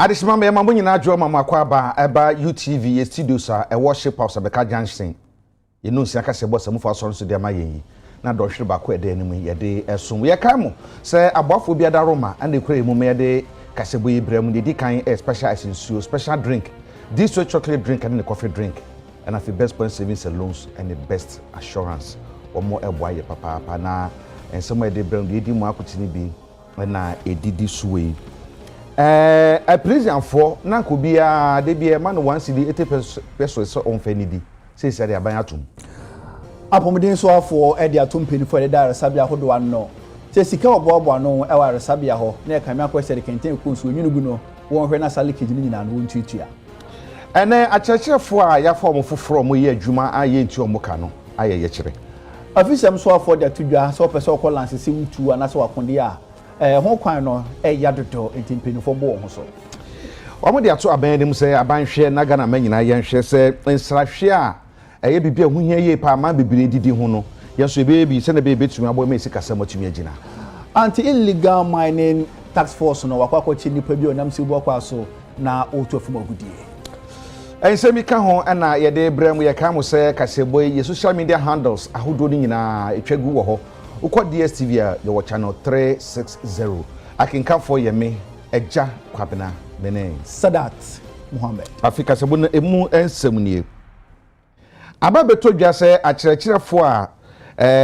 Adishima me mambo nyina adwo mama kwaba eba UTV studios a worship house Beka Junction. Ye no nsia ka se boss mu fa so nso de ma yeyi. Na do hwere ba ko ede anim ye de esum. Ye ka mo se abofo bia da Roma and kure mu me de kasebo ibrahim de kan special essential special drink. This way chocolate drink and the coffee drink. And at the best point savings and loans and the best assurance. Or more boy papa na and somewhere they bring the mu akutini bi na edidi suwe. A prison for na ko bia de bia man 1 cedi 80 pesos so on fenidi say say aban atum apomden so afo e de atum peni for the dar sabia hodo anno say sika obobo anno e wa sabia ho na e kan akwa sere kenten ko so nyunugu no won hwe na sale kejini nyina no ntutua ene a chechefo a ya fo mo foforo mo ye adwuma aye nti omo ka no aye ye kire afisem so afo de atudwa so pese okolanse se wutu ana so akonde a ho kwan no ya dodo entimpinifo bo ho so omo de ato aban dem se aban hwe na Ghana manyina ye nhwe se nsrahwe a eye bibia hu hia ye pa ma bibire didi ho no yeso ebebi se na be betumi abo me sika samatumi agina anti illegal mining tax force no wakwa chi nipa bi onam se bo kwa so na otuafum agudie ensemi ka ho na ye de brem ye ka mo se kasebo ye social media handles ahodo ni nyina etwagu wo ho ukọ DSTV a your channel 360 akinka for yemi eja kwabena bene Sadat Muhammad Africa sebo na emu ensem nie aba beto dwa se akyerɛkyerɛfo a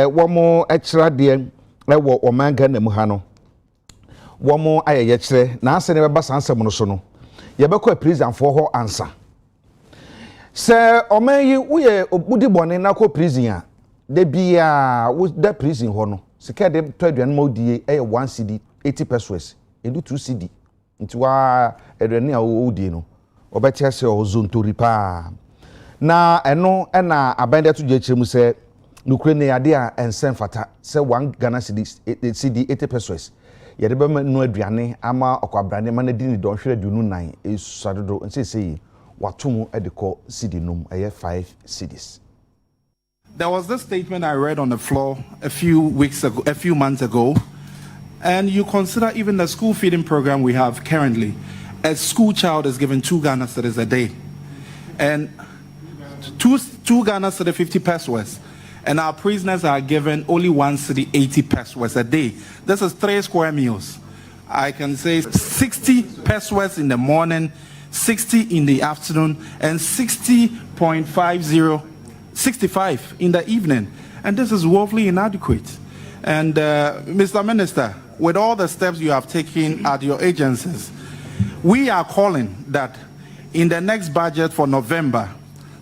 wɔmo ɛkyerɛ de ɛwɔ ɔmanga na mu ha no wɔmo ayɛyɛ kyerɛ na ase ne bɛba sansɛm no so no yɛbɛkɔ prison fo hɔ ansa sɛ ɔman yi woyɛ obudi bɔne na kɔ prison a de bia wo da prison ho no sika de to aduan ma odie 1 cedi 80 pesos edu 2 cedi nti wa aduan a odie no obetia se ozontori pa na eno na abande to je kyeremu se nukure ne ade a ensen fata se 1 Ghana cedi 80 pesos ye de be no aduane ama okwabrane ma na di ni don hwere dunu nan esuadodo nse sei watomu edeko cedi num 5 cedis. There was this statement I read on the floor a few months ago, and you consider even the school feeding program we have currently. A school child is given 2 Ghana cedis a day, and 2 Ghana cedis 50 pesos, and our prisoners are given only 1 cedi 80 pesos a day. This is 3 square meals. I can say 60 pesos in the morning, 60 in the afternoon, and 65 in the evening, and this is woefully inadequate. And Mr. Minister, with all the steps you have taken at your agencies, we are calling that in the next budget for November,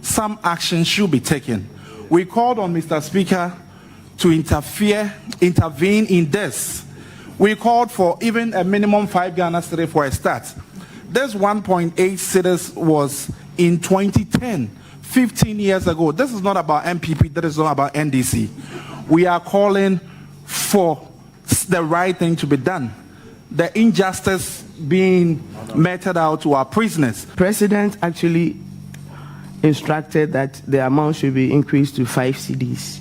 some action should be taken. We called on Mr. Speaker to intervene in this. We called for even a minimum 5 Ghana cedis for a start. This 1.8 cedis was in 2010. 15 years ago. This is not about MPP, that is not about NDC. We are calling for the right thing to be done. The injustice being meted out to our prisoners. President actually instructed that the amount should be increased to 5 cedis,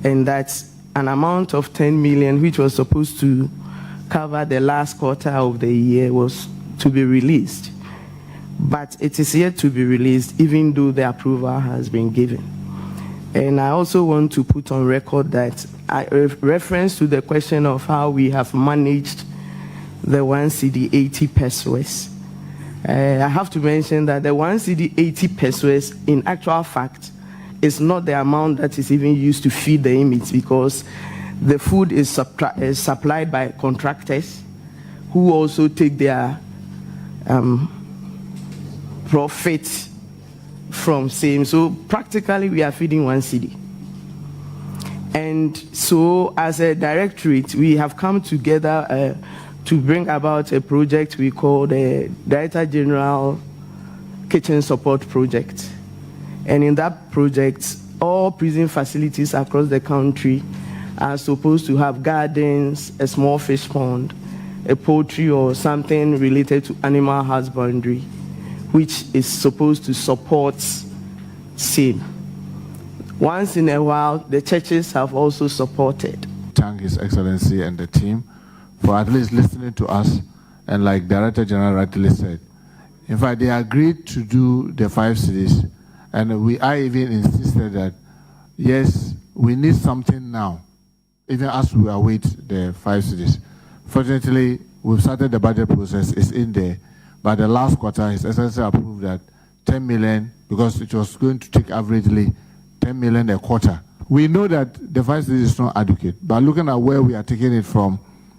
and that's an amount of 10 million, which was supposed to cover the last quarter of the year, was to be released. But it is yet to be released, even though the approval has been given. And I also want to put on record that reference to the question of how we have managed the 1 cedi 80 pesos. I have to mention that the 1 cedi 80 pesos, in actual fact, is not the amount that is even used to feed the inmates, because the food is supplied by contractors who also take their profit from same. So practically we are feeding 1 cedi. And so as a directorate, we have come together to bring about a project we call the Director General Kitchen Support Project. And in that project, all prison facilities across the country are supposed to have gardens, a small fish pond, a poultry or something related to animal husbandry, which is supposed to support same. Once in a while, the churches have also supported. Thank His Excellency and the team for at least listening to us And like Director General rightly said, in fact, they agreed to do the 5 cities. And I even insisted that, yes, we need something now, even as we await the 5 cities. Fortunately, we've started the budget process, it's in there. But the last quarter, His Excellency approved that 10 million, because it was going to take averagely 10 million a quarter. We know that the 5 cities is not adequate, but looking at where we are taking it from,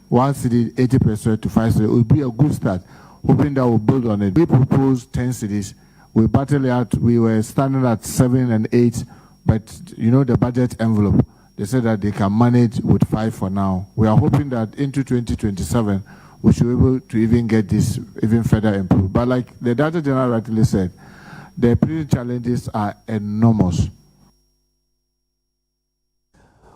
1 city, 80% to 5 cities, it would be a good start, hoping that we'll build on it. We proposed 10 cities. We battled out, we were standing at 7 and 8, but you know the budget envelope, they said that they can manage with 5 for now. We are hoping that into 2027, we should be able to even get this even further improved. But like the Director General rightly said, the present challenges are enormous.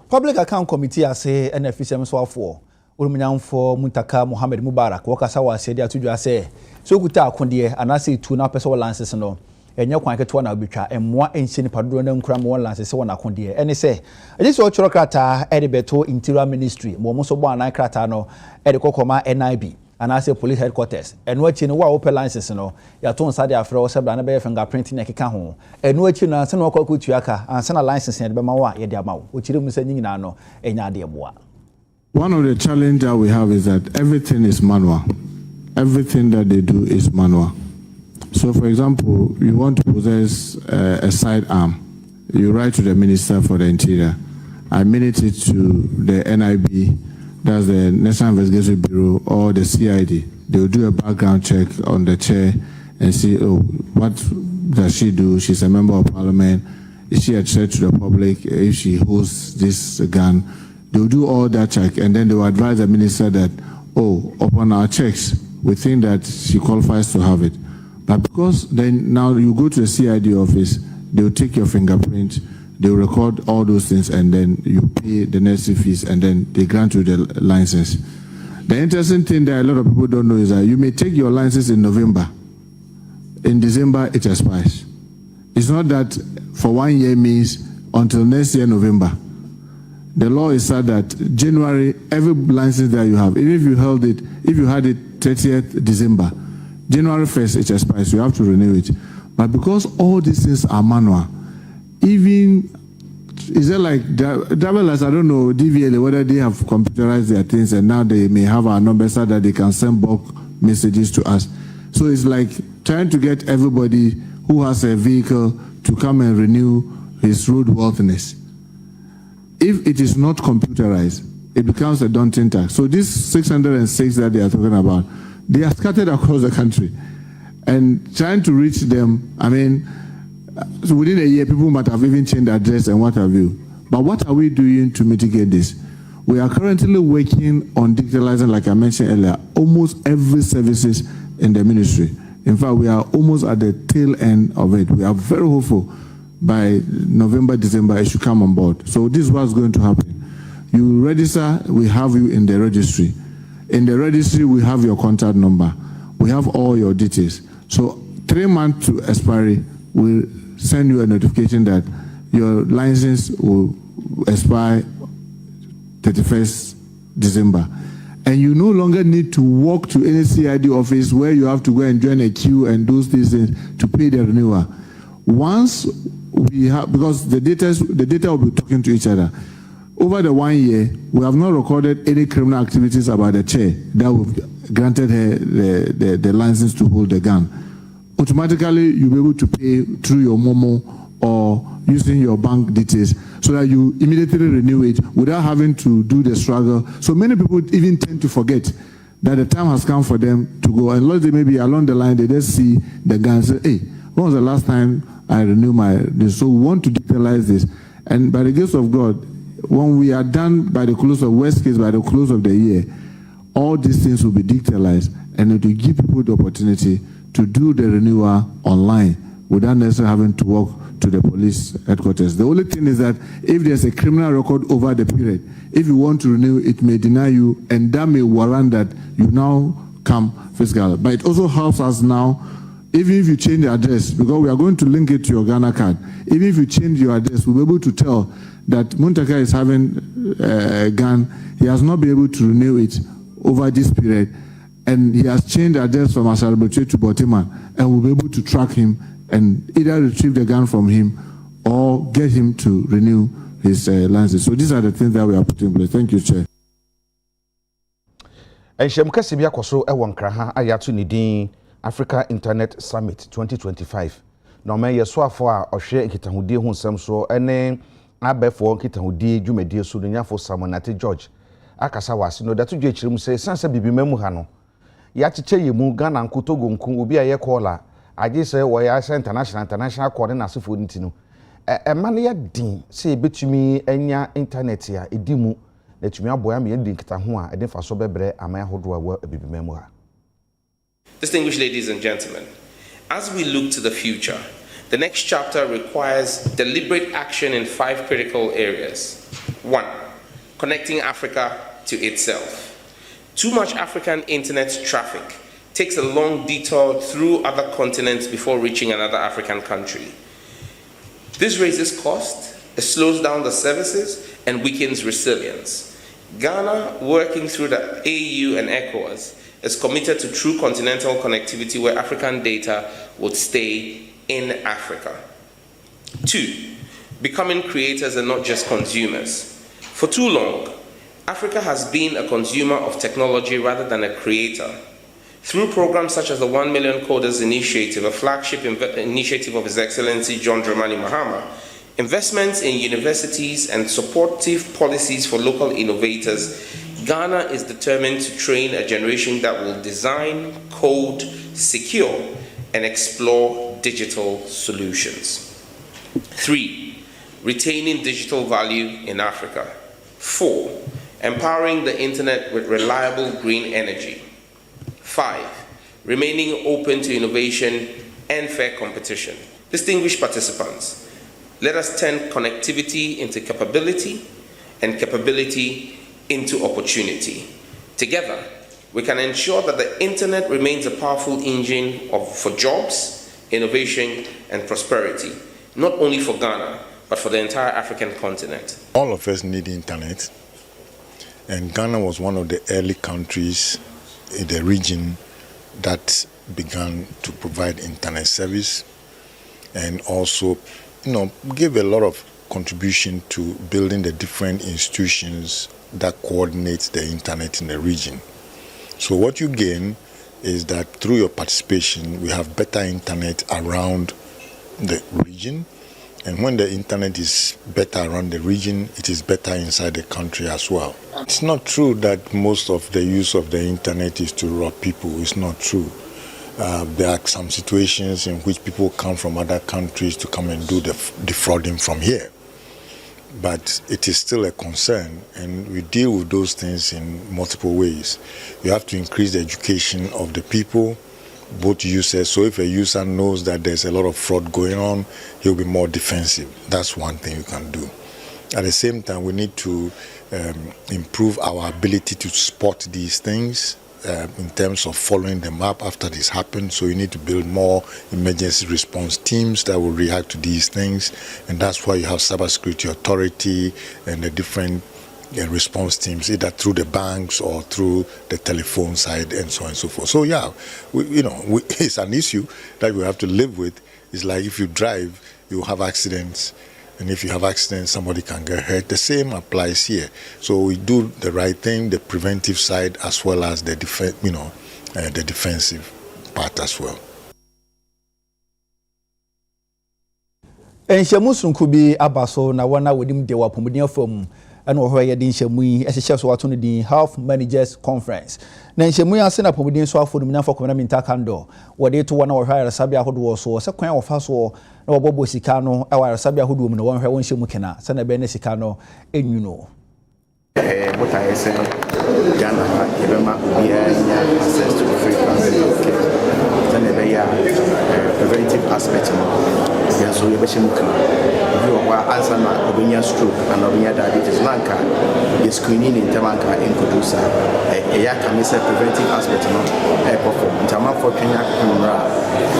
Public Account Committee ase NFCM so afọ Olumunyanfo Muntaka Mohammed Mubarak wakasa wa ase dia tudwa ase so kuta akonde anase tu na pese license no enye kwan keto na obetwa emmoa enhye ni padoro na nkura mo license wona akonde ene se eje so choro krata e de beto Interior Ministry mo so bo anan krata no e de kokoma NIB anase police headquarters eno achi ni wa open license no ya to nsa de afre wo sebra na be fingerprint na keka ho eno achi na se na okwakutu aka ansa na license ya de be ma wa ye de ama wo ochire mu se nyina no enya de boa. One of the challenges that we have is that everything is manual. Everything that they do is manual. So, for example, you want to possess a sidearm. You write to the Minister for the Interior. I minute it to the NIB, that's the National Investigation Bureau, or the CID. They will do a background check on the chair and see, oh, what does she do? She's a member of parliament. Is she a threat to the public? If she holds this gun, they will do all that check, and then they will advise the minister that, oh, upon our checks, we think that she qualifies to have it. But because then now you go to the CID office, they will take your fingerprint, they will record all those things, and then you pay the necessary fees, and then they grant you the license. The interesting thing that a lot of people don't know is that you may take your license in November. In December, it expires. It's not that for 1 year means until next year, November. The law is said that January, every license that you have, even if you held it, if you had it 30th December, January 1st, it expires, you have to renew it. But because all these things are manual, even, is it like driverless, I don't know, DVLA, whether they have computerized their things and now they may have our numbers so that they can send bulk messages to us. So it's like trying to get everybody who has a vehicle to come and renew his roadworthiness. If it is not computerized, it becomes a daunting task. So these 606 that they are talking about, they are scattered across the country. And trying to reach them, I mean, so within a year, people might have even changed address and what have you. But what are we doing to mitigate this? We are currently working on digitalizing, like I mentioned earlier, almost every services in the ministry. In fact, we are almost at the tail end of it. We are very hopeful by November, December, it should come on board. So this is what's going to happen. You register, we have you in the registry. In the registry, we have your contact number. We have all your details. So 3 months to expiry, we'll send you a notification that your license will expire 31st December. And you no longer need to walk to any CID office where you have to go and join a queue and do these things to pay the renewal. Once we have, because the data will be talking to each other. Over the 1 year, we have not recorded any criminal activities about the chair that we've granted her the license to hold the gun. Automatically, you'll be able to pay through your Momo or using your bank details so that you immediately renew it without having to do the struggle. So many people even tend to forget that the time has come for them to go. And they maybe along the line, they just see the gun and say, hey, when was the last time I renewed my this? So we want to digitalize this. And by the grace of God, when we are done by the close of, worst case, by the close of the year, all these things will be digitalized and it will give people the opportunity to do the renewal online without necessarily having to walk to the police headquarters. The only thing is that if there's a criminal record over the period, if you want to renew, it may deny you, and that may warrant that you now come fiscal. But it also helps us now, even if you change the address, because we are going to link it to your Ghana card, even if you change your address, we'll be able to tell that Muntaka is having a gun, he has not been able to renew it over this period. and he has changed the address from Asarabotwe to Botiman, and we'll be able to track him and either retrieve the gun from him or get him to renew his license. So these are the things that we are putting in place. Thank you, Chair. Enshem kasi bi akoso e won kraha ayatu ni din Africa Internet Summit 2025. Na me yeso afo a ohwe nkitahudie hu nsem so ene abefo nkitahudie dwumadie so nyafo Samonate George akasa wase no datu dwe chirim se sansa bibimemu ha no ya chiche yemu Ghana nkotogo nku obi aye kola age se wo ya international coordinator asofo ntino man ya din se betumi anya internet ya edimu na tumi aboya me din kita ho a eden faso bebre amaya hodo awa bibimemu ha. Distinguished ladies and gentlemen, as we look to the future, the next chapter requires deliberate action in 5 critical areas. 1. Connecting Africa to itself. Too much African internet traffic takes a long detour through other continents before reaching another African country. This raises cost, it slows down the services, and weakens resilience. Ghana, working through the AU and ECOWAS, is committed to true continental connectivity where African data would stay in Africa. 2. Becoming creators and not just consumers. For too long, Africa has been a consumer of technology rather than a creator. Through programs such as the 1 Million Coders Initiative, a flagship initiative of His Excellency John Dramani Mahama, investments in universities and supportive policies for local innovators, Ghana is determined to train a generation that will design, code, secure, and explore digital solutions. 3. Retaining digital value in Africa. 4. Empowering the internet with reliable green energy. 5. Remaining open to innovation and fair competition. Distinguished participants, let us turn connectivity into capability and capability into opportunity. Together, we can ensure that the internet remains a powerful engine for jobs, innovation, and prosperity, not only for Ghana, but for the entire African continent. All of us need internet, and Ghana was one of the early countries in the region that began to provide internet service and also, give a lot of contribution to building the different institutions that coordinates the internet in the region. So what you gain is that through your participation, we have better internet around the region. And when the internet is better around the region, it is better inside the country as well. It's not true that most of the use of the internet is to rob people. It's not true. There are some situations in which people come from other countries to come and do the defrauding from here. But it is still a concern, and we deal with those things in multiple ways. You have to increase the education of the people, both users. So if a user knows that there's a lot of fraud going on, he'll be more defensive. That's one thing you can do. At the same time, we need to improve our ability to spot these things in terms of following them up after this happened. So you need to build more emergency response teams that will react to these things. And that's why you have cybersecurity authority and the different response teams, either through the banks or through the telephone side and so on and so forth. So yeah, it's an issue that we have to live with. It's like if you drive, you have accidents. And if you have accidents, somebody can get hurt. The same applies here. So we do the right thing, the preventive side, as well as the the defensive part as well. Enhyamu sunku bi abaso na wana wedim de wapomuden afam ene wo hoye de enhyamu yi ehye so wato no din Health Managers Conference. Na enhyamu ya se na pomuden so afo no nyafo komena minta kando wo de to wana wo hwa arasabe ahodo so se kwan wo fa so na wo bobo sika no e wa arasabe ahodo mu no wo hwa wo enhyamu kena se na be na sika no enwuno. What I say, Ghana, Ebema, access to free transport care. Then preventive aspect. So you answer na obinya stroke and obinya diabetes nanka is screening in tamanka in producer ya can say preventive aspect no perform ntama for Kenya kumra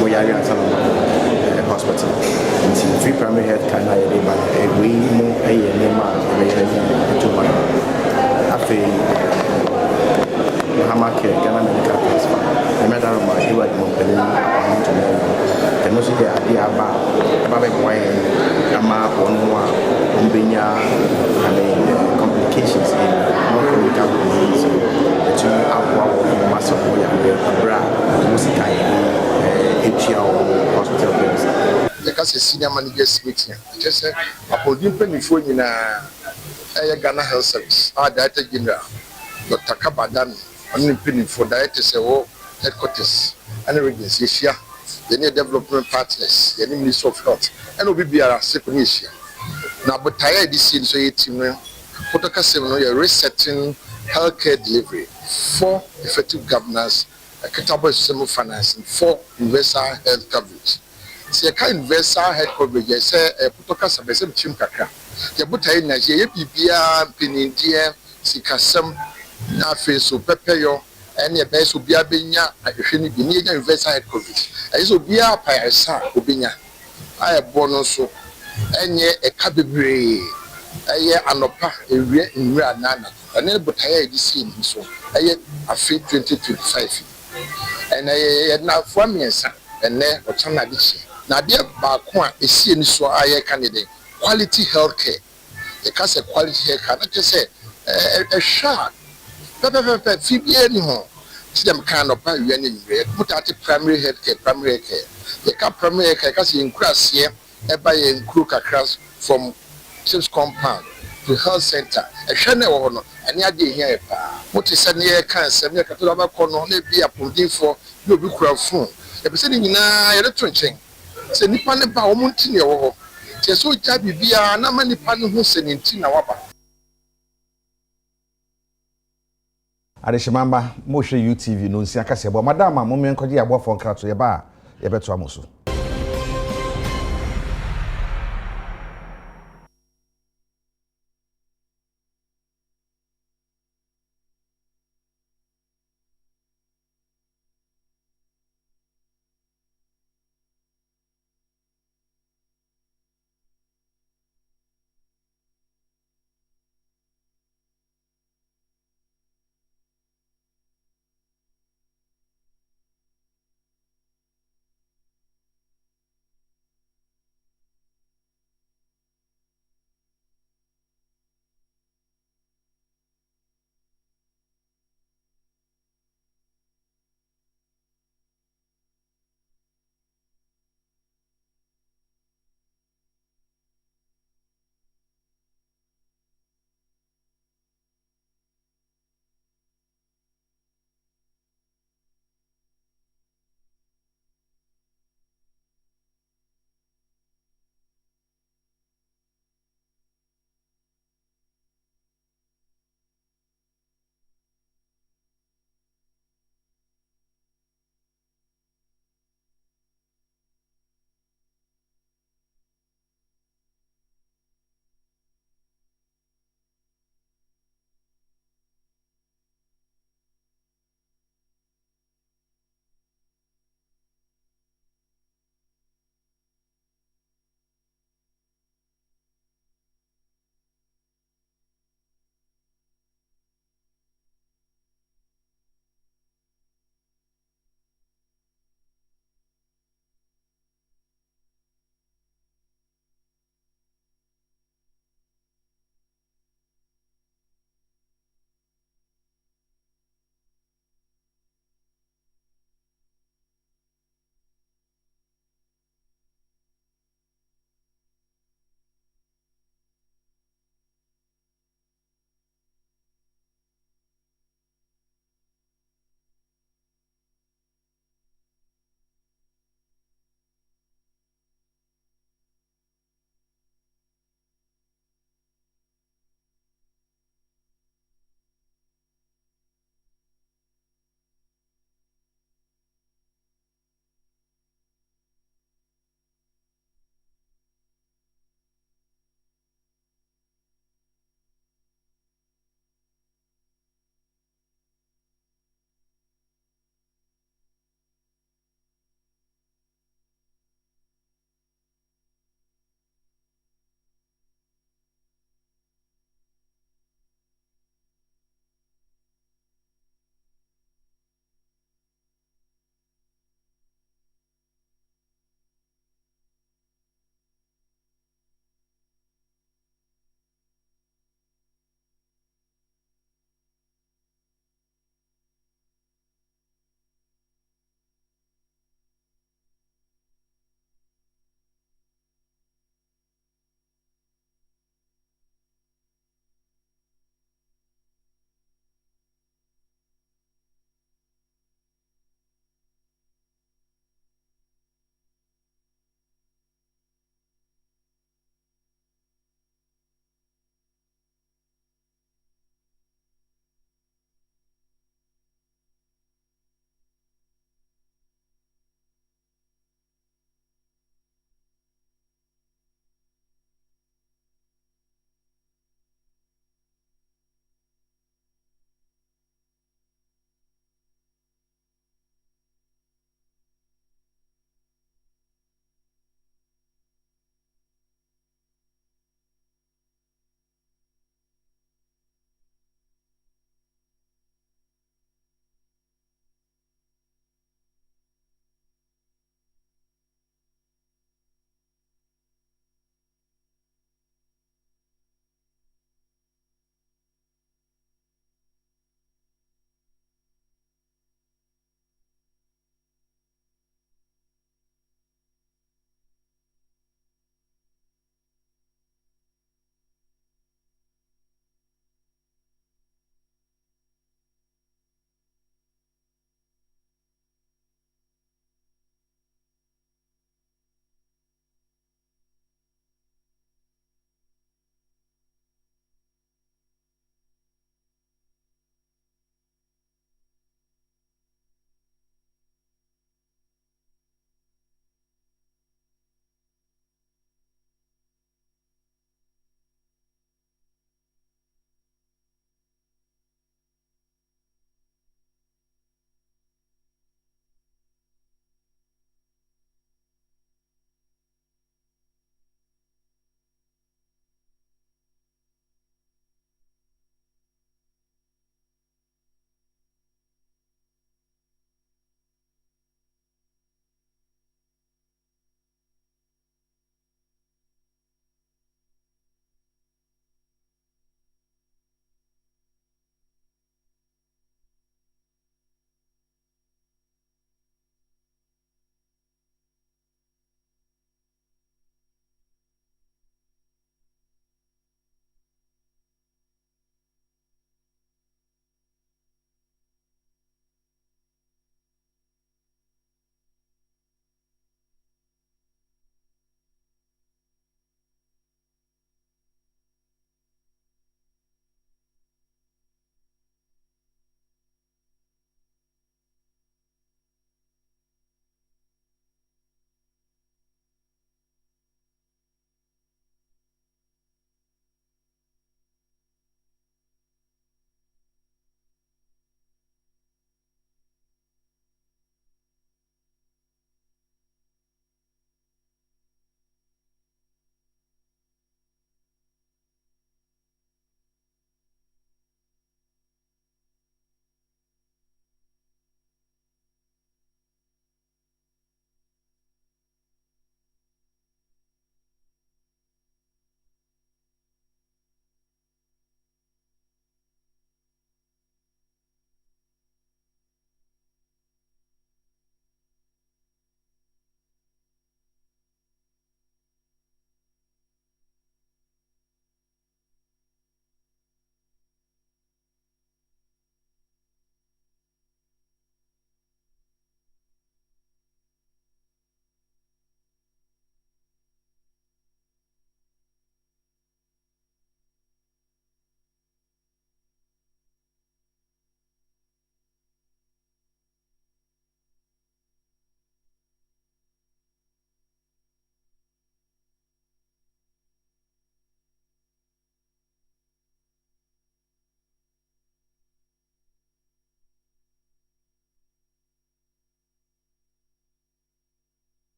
mo yari answer hospital in free primary health care na dey ba we mo nema to ba afi Mahama care Ghana medical Saroma, you are the company, and also the idea about why Ama one more Umbenya, complications in non-communicable disease, the two aqua massive boy and the bra, Musikai, hospital bills. Because a senior managers meeting, just say, upon the penny in a Ghana Health Service, our Director General, Dr. Kabadan, only penny for Directors headquarters and regency, the new development partners, the Ministry of Health, and OBBR second issue. Now, but tired this scene, so 18 protocol 7 resetting healthcare delivery, 4 effective governance, a catable system of financing, 4 universal health coverage. See, a kind universal health coverage, I say, a protocol submission chim kaka. The butai Nigeria, Bibia, Pinindia, Sikasam, Nafe, so Pepeyo, and your best will be a binya, I shouldn't be near universal health coverage. I so be a payasa, Ubinya. I have bonus so, and yet a cabby. Aye anopa ewie nwura nana ane botaya edi scene so aye afi 2025 and aye na fuamiensa ene ochana dichi na de ba ko a esie ni so aye candidate quality healthcare e ka say quality healthcare na te say sha pepe fibie ni ho ti dem kan anopa ewie ni nwura mutati primary healthcare e ka primary healthcare ka say nkurase e ba ye nkuru kakra from Chips compound to health center. A shane or no, and ya de here. What is a near cancer, near Catala Corno, be a pudding for you be crowd phone. A person in a trenching. Say Nipan about Montini or so jabby be a many pan who send in Tina Wapa. Adeshimamba Moshe UTV no nsia kase bo madama mo men kwaje abo fon krato ye ba ye beto amoso.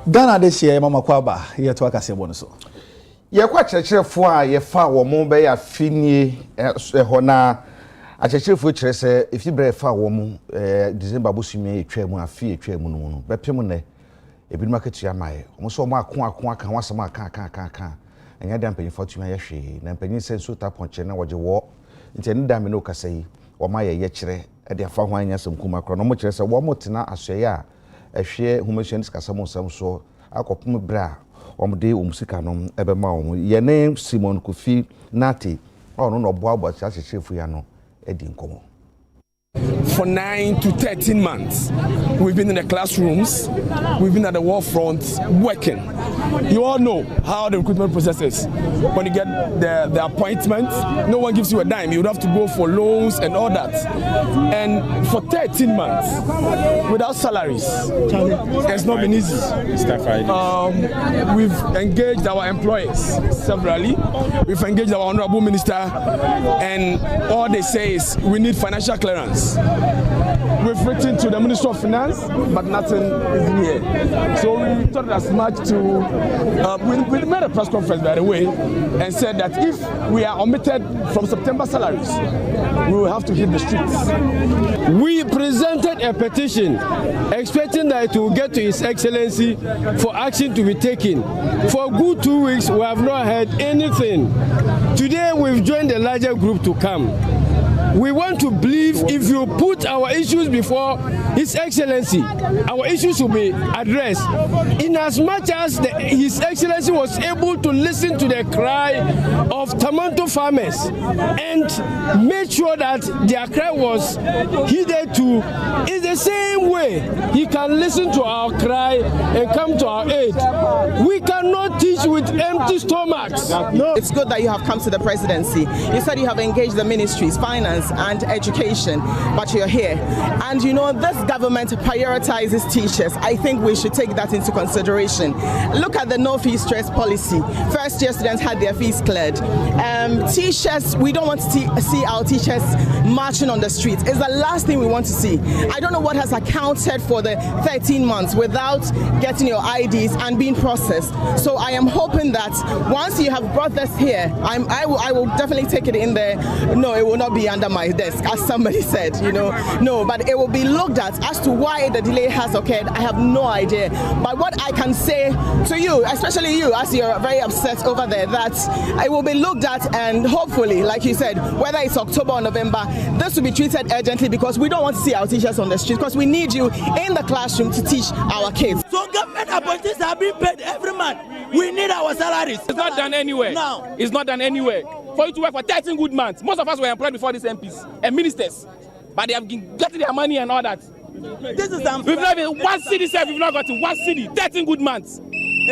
Ghana this year mama kwaba ye to akase bo no so. Ye kwa kyerɛkyerɛfo a ye fa wo mo be ya finie ho na akyerɛkyerɛfo kyerɛ sɛ efi bre fa wo mo December bosumi etwa mu afi etwa mu no bepem ne ebi no akatua mae mo so mo ako aka wasɛm aka enya da mpanyin fo tumi ayɛ na mpanyin sɛ so ta ponche na wɔgye wo nti ne da me no kasa yi wo ma ye kyerɛ de afa ho anya sɛm kuma kro no mo kyerɛ sɛ wo mo tena asoɛ a ehwe humanitarian discussion nsɛm so akɔpem bra omde musika no ebema wo ye ne Simon Kofi Nati ono no boabo akyerɛkyerɛfo ya no edi nkomo. For 9 to 13 months, we've been in the classrooms, we've been at the war front working. You all know how the recruitment process is. When you get the appointment, no one gives you a dime. You would have to go for loans and all that. And for 13 months, without salaries, it's not been easy. We've engaged our employers severally. We've engaged our honorable minister, and all they say is we need financial clearance. We've written to the Minister of Finance, but nothing is here. So we thought as much to, we made a press conference, by the way, and said that if we are omitted from September salaries, we will have to hit the streets. We presented a petition expecting that it will get to His Excellency for action to be taken. For a good 2 weeks, we have not heard anything. Today, we've joined a larger group to come. We want to believe if you put our issues before His Excellency, our issues will be addressed. In as much as His Excellency was able to listen to the cry of tomato farmers and made sure that their cry was heeded to, in the same way He can listen to our cry and come to our aid. We cannot teach with empty stomachs. No. It's good that you have come to the presidency. You said you have engaged the ministries, finance and education, but you're here. And you know, this government prioritizes teachers. I think we should take that into consideration. Look at the no fee stress policy. First year students had their fees cleared. Teachers, we don't want to see our teachers marching on the streets. It's the last thing we want to see. I don't know what has accounted for the 13 months without getting your IDs and being processed. So I am hoping that once you have brought this here, I will definitely take it in there. No, it will not be under my desk, as somebody said, you know. No, but it will be looked at as to why the delay has occurred. I have no idea. But what I can say to you, especially you, as you're very upset over there, that it will be looked at, and hopefully, like you said, whether it's October or November, this will be treated urgently, because we don't want to see our teachers on the street, because we need you in the classroom to teach our kids. So government appointees are being paid every month. We need our salaries. It's not done anywhere. No. It's not done anywhere. For you to work for 13 good months, most of us were employed before these MPs and ministers, but they have been getting their money and all that. This is unfair. We've not even one city said we've not gotten one city. 13 good months.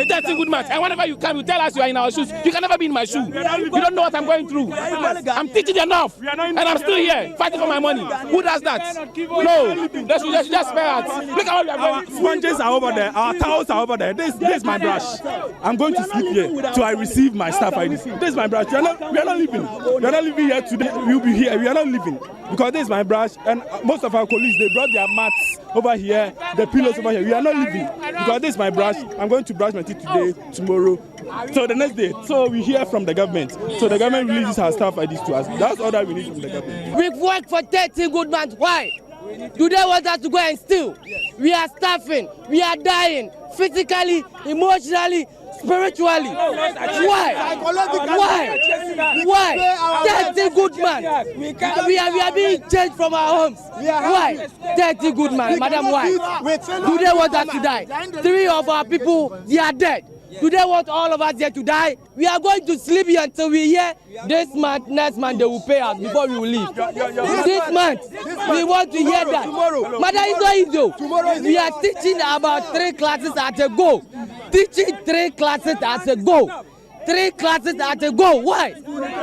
13 good months. And whenever you come, you tell us you are in our shoes. You can never be in my shoe. You don't know what I'm going through. I'm teaching enough, and I'm still here fighting for my money. Who does that? No, they should just spare us. Look at what we are going through. Our sponges are over there. Our towels are over there. This is my brush. I'm going to sleep here till I receive my staff ID. This is my brush. We are not leaving. We are not leaving here today. We will be here. We are not leaving because this is my brush, and most of our colleagues, they brought their mats over here, the pillows over here. We are not leaving because this is my brush. I'm going to brush my teeth today, tomorrow, so the next day. So we hear from the government. So the government releases our staff IDs to us. That's all that we need from the government. We've worked for 13 good months. Why? Do they want us to go and steal? We are starving. We are dying physically, emotionally, spiritually. Why? Why? 30 good man. We are being changed from our homes. Why? 30 good man. Madam, why? Do they want us to die? 3 of our people, they are dead. Do they want all of us here to die? We are going to sleep here until we hear this month, next month they will pay us before we will leave. This month, we want to hear that. Madam, it's not easy. We are teaching about 3 classes at a go. Teaching 3 classes at a go. 3 classes at a go. Why?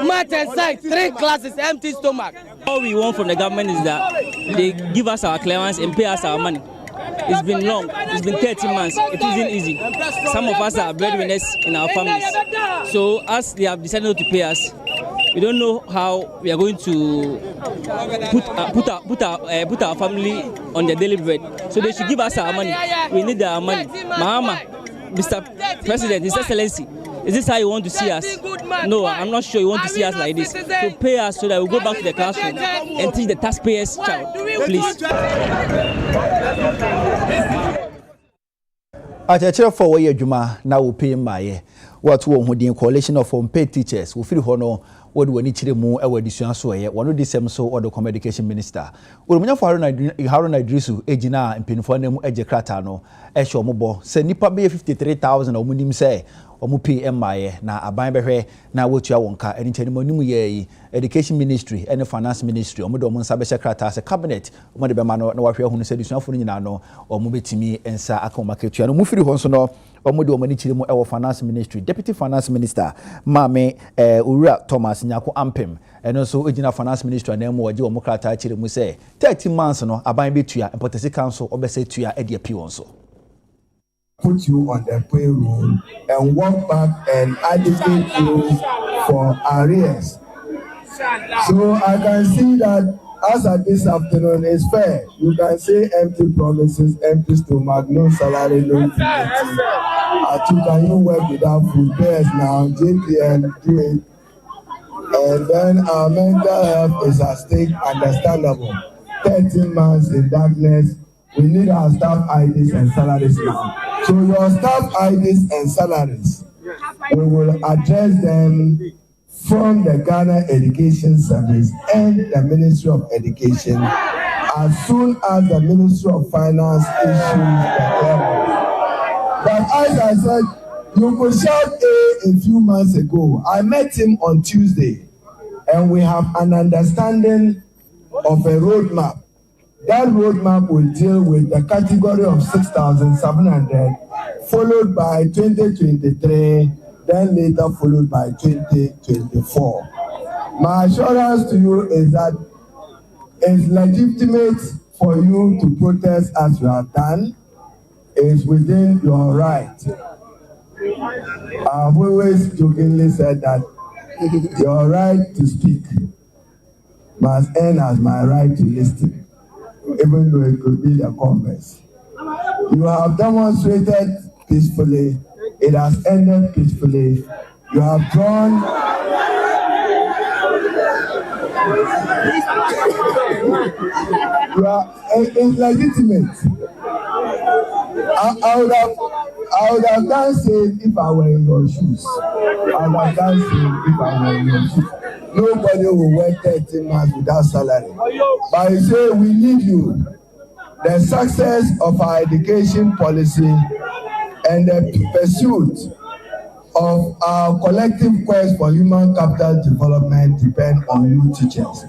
Math and science, 3 classes, empty stomach. All we want from the government is that they give us our clearance and pay us our money. It's been long. It's been 13 months. It isn't easy. Some of us are breadwinners in our families. So as they have decided not to pay us, we don't know how we are going to put our family on their daily bread. So they should give us our money. We need our money. Mahama, Mr. President, His Excellency, is this how you want to see us? No, I'm not sure you want to see us like this. So pay us so that we go back to the classroom and teach the taxpayers' child, please. Akyerɛkyerɛ for wɔyɛ adwuma na wɔpɛ mmaeɛ wɔato wɔn ho din coalition of unpaid teachers wɔfiri hɔ no wɔde wɔn kyerɛ mu ɛwɔ adesua so ɛyɛ wɔn de sɛm so wɔde kɔm education minister wɔrumunyafo Haruna Idrisu egyina mpanyinfoɔ no mu agye krataa no ɛhyɛ wɔn bɔ sɛ nipa bɛyɛ 53,000 a wɔn nim sɛ wɔn pay mmaeɛ na aban bɛhwɛ na wɔtua wɔn ka ɛne nkyɛn mu anim yɛ yi education ministry ɛne finance ministry wɔn de wɔn nsa bɛhyɛ krataa sɛ cabinet wɔn de bɛma no na wɔahwɛ ho no sɛ adesuafo no nyinaa no wɔn bɛtumi nsa aka wɔn akatua no mu firi hɔ nso no wɔn de wɔn ani kyerɛ mu ɛwɔ finance ministry deputy finance minister maame Owura Thomas Nyako Ampem ɛno nso gyina finance ministry na mu wɔgye wɔn krataa kyerɛ mu sɛ 30 months no aban bɛtua mpɔtɛsi council ɔbɛsɛ tua ɛde api wɔn so. Put you on the payroll and walk back and agitate you for arrears. So I can see that as at this afternoon is fair. You can say empty promises, empty stomach, no salary, no dignity. Can you work without food? Yes, now JPN do it. And then our mental health is at stake, understandable. 13 months in darkness. We need our staff IDs and salaries now. So your staff IDs and salaries, we will address them from the Ghana Education Service and the Ministry of Education as soon as the Ministry of Finance issues the clearance. But as I said, you could shout a few months ago. I met him on Tuesday, and we have an understanding of a roadmap. That roadmap will deal with the category of 6,700, followed by 2023, then later followed by 2024. My assurance to you is that it's legitimate for you to protest as you have done. It's within your right. I've always jokingly said that your right to speak must end as my right to listen, even though it could be the converse. You have demonstrated peacefully. It has ended peacefully. You have drawn. It's legitimate. I would have done same if I were in your shoes. I would have done same if I were in your shoes. Nobody will work 13 months without salary. But I say we need you. The success of our education policy and the pursuit of our collective quest for human capital development depend on you teachers.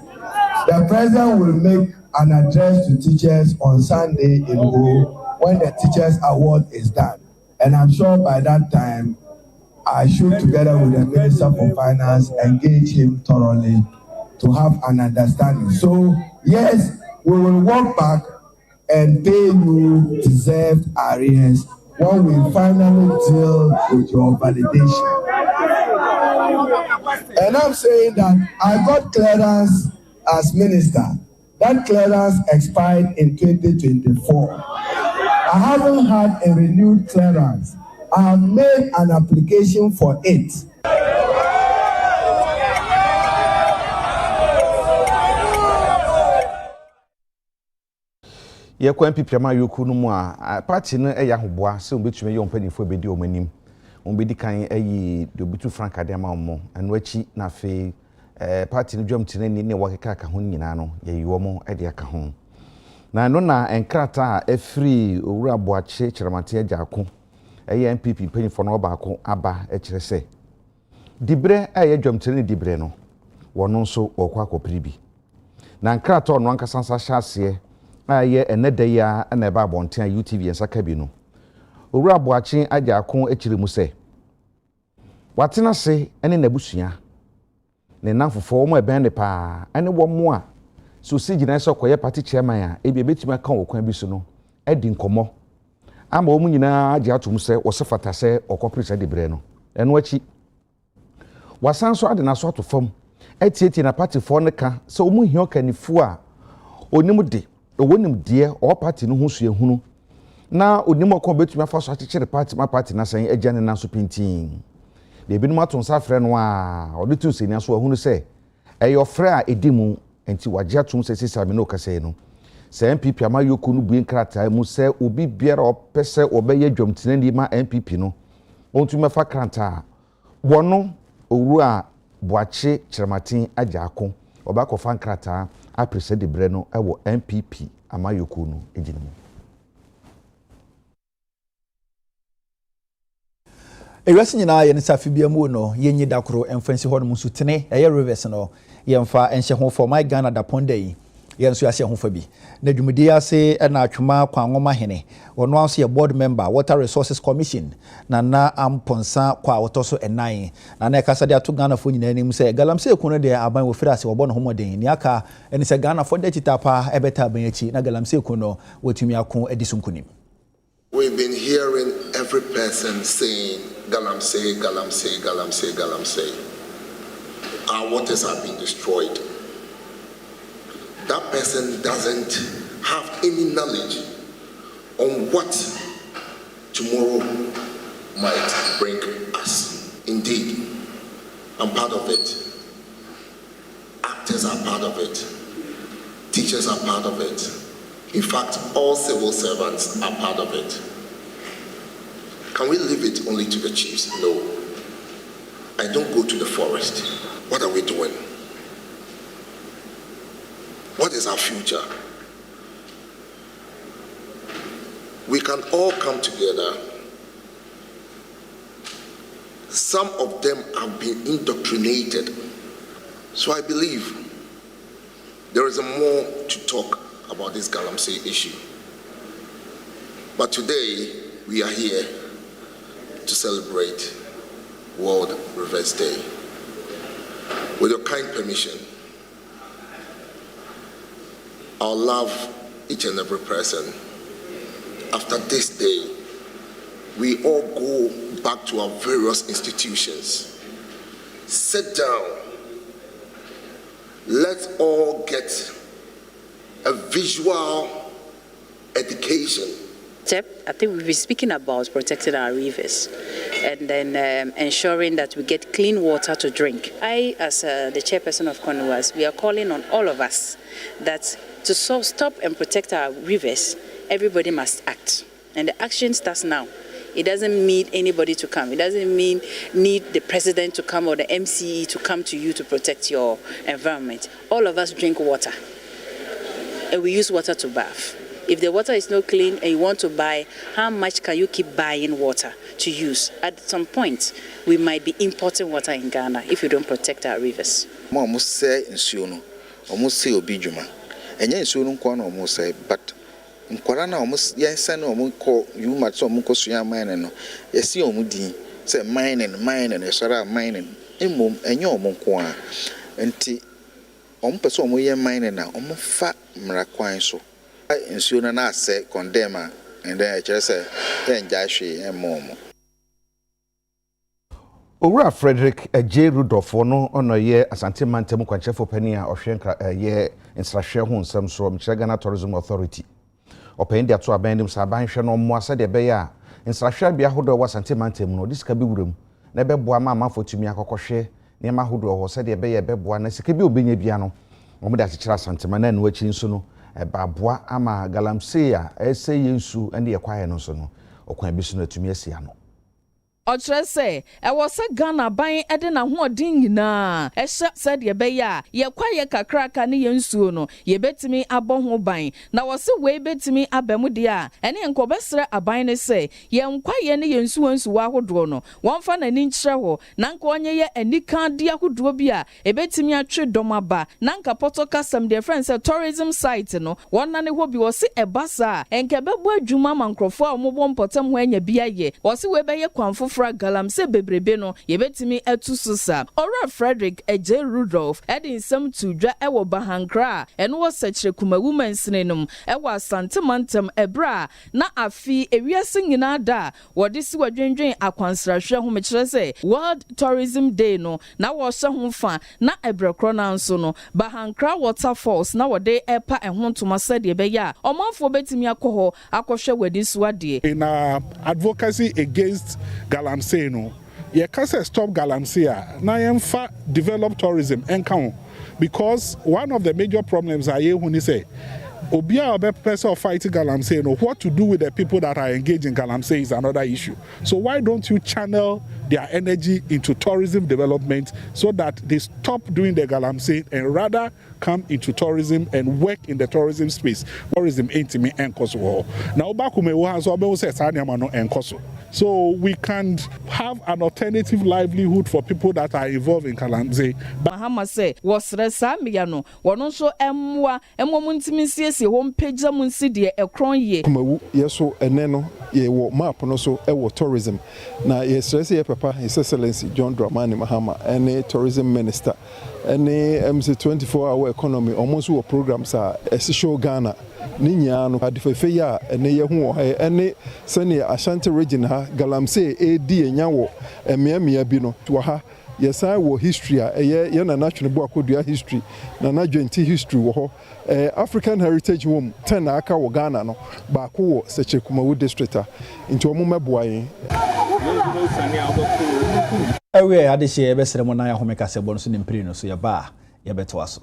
The president will make an address to teachers on Sunday in Ho when the Teachers Award is done. And I'm sure by that time, I should, together with the Minister for Finance, engage him thoroughly to have an understanding. So, yes, we will walk back and pay you deserved arrears when we finally deal with your validation. And I'm saying that I got clearance as minister. That clearance expired in 2024. I haven't had a renewed clearance. I have made an application for it. Yɛkɔ MPP ama yoku no mu a party no ɛyɛ ahoboa sɛ ombetumi yɛ ɔmpanifo bedi ɔmanim ombedi kan ɛyi de obitu frank ade ama ɔmo ɛno akyi na afei party no dwom tene ne wɔkeka ka ho nyinaa no yɛyi wɔn ɛde aka ho na no na enkrata a ɛfiri owura boakye kyerɛmate agya ako ɛyɛ MPP mpanifo no baako aba ɛkyerɛ sɛ dibre ɛyɛ dwom tene dibre no wɔno nso wɔkɔ akɔpiri bi na enkrata ɔno ankasa nsa hyɛaseɛ ayɛ eneda ya na eba abonten a UTV ensaka bi no owura boakye agya ako akyire mu sɛ watena se ene nabusua ne nanfofo mo eben ne pa ene wo mo a so sigina so koye party chairman a ebi betima kan okwan bi so no edi nkomo ama wo nyina agya atom sɛ wo se fata sɛ okopre de bre no eno achi wasan so ade na so atofam etieti na party fo ne ka sɛ wo mu hia okanifo a onim de owonim de o party no ho so ehunu na onimo ko betumi afa so akekere party na san agya ne na so pintin de binum ato nsa frɛ no a ɔde tu senia so ahunu sɛ ɛyɛ frɛ a edimu enti wagye atom sɛ sisa me no kasa no sɛ MPP amayoku no buen krata mu sɛ obi biara opɛ obɛyɛ dwomtenani ma MPP no ontumi fa krata wono owu a boache kyerematen agya ako obakɔ fa krata aprese de bre no ɛwɔ MPP amayoku no eginim Ewasi nyina ye nsa fibia mu no yenyi dakoro emfansi ho no musu tene eye rivers no yemfa enhye ho for my Ghana da ponda yi yenso ase ho fa bi na dwumudi ase na atwuma kwa ngoma hene ono anso ye board member Water Resources Commission na amponsa kwa wotoso enan na ekasa de ato Ghana fo nyina anim se galamse ekunu de aban wo fira ase wo bo no homoden ni aka eni se Ghana fo de chitapa ebeta ban achi na galamse ekunu wotumi akon edisunkunim. We've been hearing every person saying Galamsey, Galamsey, Galamsey, Galamsey. Our waters have been destroyed. That person doesn't have any knowledge on what tomorrow might bring us. Indeed, I'm part of it. Actors are part of it. Teachers are part of it. In fact, all civil servants are part of it. Can we leave it only to the chiefs? No. I don't go to the forest. What are we doing? What is our future? We can all come together. Some of them have been indoctrinated. So I believe there is more to talk about this Galamsey issue. But today, we are here to celebrate World Rivers Day. With your kind permission, I'll love each and every person. After this day, we all go back to our various institutions. Sit down. Let's all get a visual education. I think we'll be speaking about protecting our rivers and then ensuring that we get clean water to drink. I, as the chairperson of CONUAS, we are calling on all of us that to stop and protect our rivers, everybody must act. And the action starts now. It doesn't mean anybody to come. It doesn't mean need the president to come or the MCE to come to you to protect your environment. All of us drink water, and we use water to bath. If the water is not clean and you want to buy, how much can you keep buying water to use? At some point, we might be importing water in Ghana if we don't protect our rivers. Almost say obijuma. And yes, you don't almost say, but in Korana almost yes, I know call you much so Mukosuya mining. Yes, you mudi say mining, Sara mining. In mum and your monqua. And tea on person we mining now, fat maraquine so. Ensure na say condemn and then I just say then Jashi and Momo. Owura Frederick J. Rudolph no ono ye Asante Mantemu kwanchefo pani a ohwenka ye nsrahwe ho nsam so Ghana Tourism Authority. Open dia to abandim sa banhwe no mo asa de be ya nsrahwe bia hodo wa Asante Mantemu no disika bi wuram na be boa ma amafotumi akokohwe ne ma hodo ho sa de be ye be boa na sika bi obenya bia no omo da chekira Asante ma na anu achi nso no babua ama Galamsey a ese yensu ende ye kwae no so no okwan bi so na tumi asia no Otrese, was a Ghana buying Edna Hoarding na, a shop said ye beya, ye quiet cracker ni yensuno, ye bet me a bon buying. Now was a way bet me a bemudia, and in Cobestra a buying say, ye unquiet ni yensuans wahudrono, one fan an inch travel, Nanquanya and Nikan dia who drobia, a bet me a trade domaba, Nanka poto custom their friends a tourism site no, one nanny hobby was a bazaar, and Cabebo Juma Mancrofa, Mobon Potem when ye be a ye, was a way by a quamfo fra galamsey bebrebe no yebetimi etu susa ora Frederick Eje Rudolph edin nsem tudwa ewo bahankra eno wo sechere kuma women sinenum ewo asante mantem ebra na afi ewiase nyina da wode si wadwendwen akwansrahwe ho mekire se World Tourism Day no na wo hye ho fa na ebrekro na nso no bahankra waterfalls na wode epa ehon toma sede be ya omanfo betimi akoho akohwe wadi suade in our advocacy against galamsey no ye can say stop galamsey na yemfa develop tourism enka because one of the major problems are here when you say Obia or person of fighting galamsey, no, what to do with the people that are engaged in galamsey is another issue. So why don't you channel their energy into tourism development so that they stop doing the galamsey and rather come into tourism and work in the tourism space? Tourism ain't me and Kosovo. Now Bakume has always said Sanyamano and Kosovo. So we can have an alternative livelihood for people that are involved in galamsey. Mahama say was resa miyano wono so emwa muntimi home page munsi de ekron ye kumawu yeso ene no ye wo map no so e wo tourism na ye stress ye papa his excellency John Dramani Mahama any tourism minister any MC 24-hour economy almost wo programs a show Ghana ni nya no adifefe ya ene ye hu ha ene sene Ashanti region ha galamsey edi enya wo emiamia bi no to ha yes I wo history ye na national bo akodua history na na 20 history wo ho African Heritage Home 10 aka wo Ghana no ba ko wo Sechekumawu district nti omo meboa yin ewe ade hye ebe sere mo na ya homeka se bo no so ne mpiri no so ye ba ye beto aso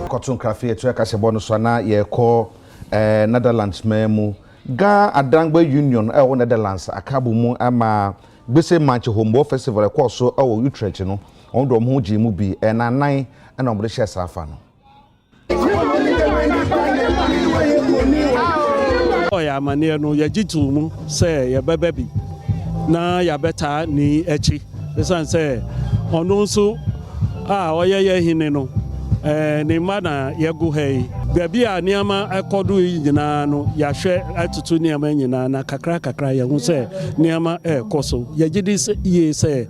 Cotton Cafe to Kasabon Sana, ye call Netherlands memu. Ga Adangbe Union, Netherlands, Akabumu, Ama, Bese Manche Hombo Festival, of course, so Utrecht, you know, on the Moji Mubi, and a 9 and on the Safano. Oh, ya mania no ya jitu say ya baby na ya beta ni echi esan say ono so oye hine no ni mana ya gu hei baabi a niama ekodu nyina no ya hwe atutu niama nyina na kakra ya hu say niama koso ya gidi ye say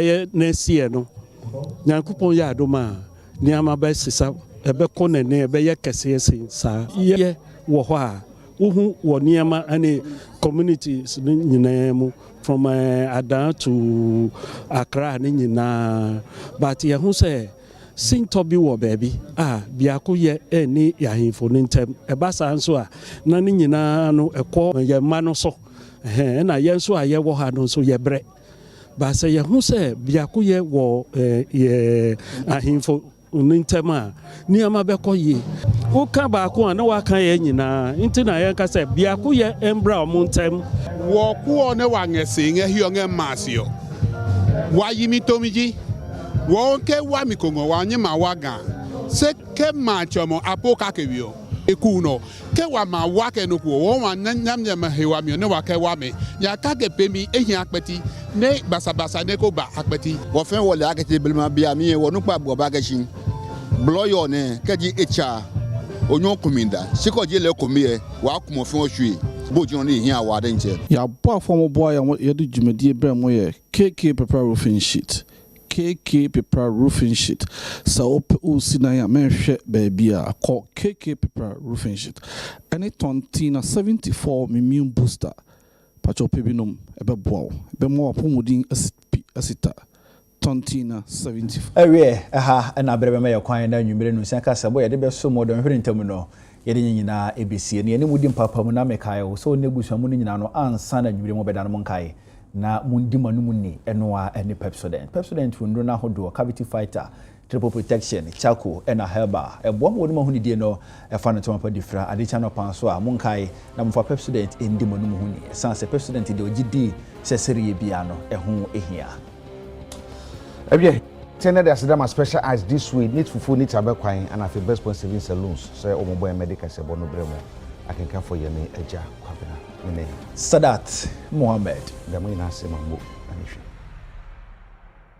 ye na sie no nyankopon ya adoma niama ba sisa ebe konene ebe ye kese sa ye wo ho a uhu woniama any communities nyinaa from Adan to Accra nyinaa but ye hu say sinto bi wo baby biako ye ni yahimfo ntem eba sa nso a na nyinaa no ekọ ye ma no so na ye nso a ye wo ha no so ye bre ba say ye hu say biako ye wo ye ahimfo Nintema, Niama Bekoye, Uka Baku, no Waka Yena, Intina Yanka Biaku ye Embra Montem, Waku on a wang sing a young Masio. Why yimi Tomiji? Wonke Wamikongo, Wanyama Waga, Seke Machomo, Apokakevio, Ekuno, Kewama Wakanuku, Woman, Namyama Hewami, no Wakawame, Yakake Pemi, Ehiakpeti, Ne Basabasa Nekoba Akpeti, Wafen will like a table, Biami, Wanupa Bobagashing. Blow your name, Kaji Echa, Onyo Kuminda, Siko Jele Kumie, Wakumo Foshui, Bojoni here, Wadenche. Ya boy former boy and what you do, Jimmy Dear Bremoye, KK paper roofing sheet. KK paper roofing sheet. So, Usinaya Mershe baby, I call KK paper roofing sheet. And it on Tina 74 immune booster. Pacho Pibinum, ebe bow, be more pomodin asita. Tontina 75. And I better make a coin and you may know Sanka boy, the best so modern terminal. Yedina ABC and any wooden papa Munamekayo, so nebus and Munino and son and you remember Monkai. Na Mundimanumuni and Noa and the Pepsodent. Pepsodent will know how to do a cavity fighter, triple protection, charcoal, and a herba. And one would know who did know a fan of different additional Pansoa, Monkai, number for Pepsodent in Dimonumuni. Sans a Pepsodent in the OGD, Cesare Biano, a home here. Tender the Asadama special eyes this week. Need fufu need tabakwine and I feel best point saving saloons. Say Omoboy medical say bono bremo. I can come for your name Eja Kwabena. Sadat Mohammed. The Moina Semambo.